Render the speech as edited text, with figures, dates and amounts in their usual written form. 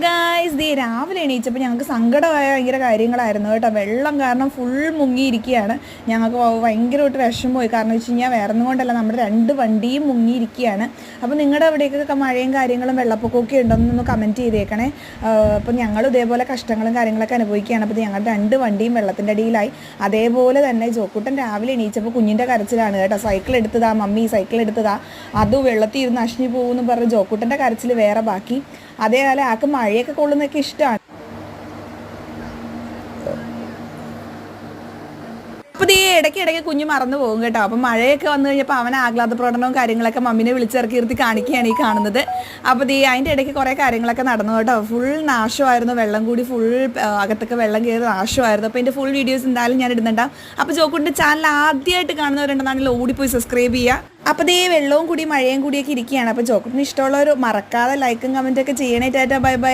Guys ദേ രാവിലെ എണീച്ചപ്പോൾ ഞങ്ങൾക്ക് സങ്കടമായ ഭയങ്കര കാര്യങ്ങളായിരുന്നു കേട്ടോ. വെള്ളം കാരണം ഫുൾ മുങ്ങിയിരിക്കുകയാണ്. ഞങ്ങൾക്ക് ഭയങ്കരമായിട്ട് വിഷമമായി. കാരണം വെച്ച് കഴിഞ്ഞാൽ വേറെ ഒന്നും കൊണ്ടല്ല, നമ്മുടെ 2 വണ്ടിയും മുങ്ങിയിരിക്കുകയാണ്. അപ്പോൾ നിങ്ങളുടെ അവിടേക്കൊക്കെ മഴയും കാര്യങ്ങളും വെള്ളപ്പൊക്കമൊക്കെ ഉണ്ടോയെന്നൊന്ന് കമൻറ്റ് ചെയ്തേക്കണേ. അപ്പോൾ ഞങ്ങൾ ഇതേപോലെ കഷ്ടങ്ങളും കാര്യങ്ങളൊക്കെ അനുഭവിക്കുകയാണ്. അപ്പോൾ ഞങ്ങളുടെ 2 വണ്ടിയും വെള്ളത്തിൻ്റെ അടിയിലായി. അതേപോലെ തന്നെ ജോക്കുട്ടൻ രാവിലെ എണീച്ചപ്പോൾ കുഞ്ഞിൻ്റെ കരച്ചിലാണ് കേട്ടോ. സൈക്കിൾ എടുത്തതാ മമ്മി, സൈക്കിൾ എടുത്തതാ, അത് വെള്ളത്തിൽ ഇരുന്ന് അശ്നി പോകുമെന്ന് പറഞ്ഞ് ജോക്കുട്ടൻ്റെ കരച്ചിൽ വേറെ ബാക്കി. അതേപോലെ ആൾക്ക് മഴയൊക്കെ കൊള്ളുന്നതൊക്കെ ഇഷ്ടമാണ്. അപ്പോൾ ഈ ഇടയ്ക്കിടയ്ക്ക് കുഞ്ഞ് മറന്നു പോകും കേട്ടോ. അപ്പം മഴയൊക്കെ വന്നു കഴിഞ്ഞപ്പോൾ അവൻ ആഹ്ലാദ പ്രകടനവും കാര്യങ്ങളൊക്കെ മമ്മീനെ വിളിച്ചിറക്കി ഇരുത്തി കാണിക്കുകയാണ് ഈ കാണുന്നത്. അപ്പോൾ അതിൻ്റെ ഇടയ്ക്ക് കുറേ കാര്യങ്ങളൊക്കെ നടന്നു കേട്ടോ. ഫുൾ നാശമായിരുന്നു, വെള്ളം കൂടി ഫുൾ അകത്തൊക്കെ വെള്ളം കയറി നാശമായിരുന്നു. അപ്പോൾ ഇതിൻ്റെ ഫുൾ വീഡിയോസ് എന്തായാലും ഞാൻ ഇടുന്നുണ്ടാവും. അപ്പോൾ ജോക്കുട്ടിൻ്റെ ചാനൽ ആദ്യമായിട്ട് കാണുന്നവരുണ്ടെന്നാണെങ്കിൽ ഓടിപ്പോയി സബ്സ്ക്രൈബ് ചെയ്യുക. അപ്പോൾ വെള്ളവും കൂടി മഴയും കൂടിയൊക്കെ ഇരിക്കുകയാണ്. അപ്പോൾ ജോക്കുട്ടിന് ഇഷ്ടമുള്ളവർ മറക്കാതെ ലൈക്കും കമൻറ്റൊക്കെ ചെയ്യണേ. Tata, bye bye.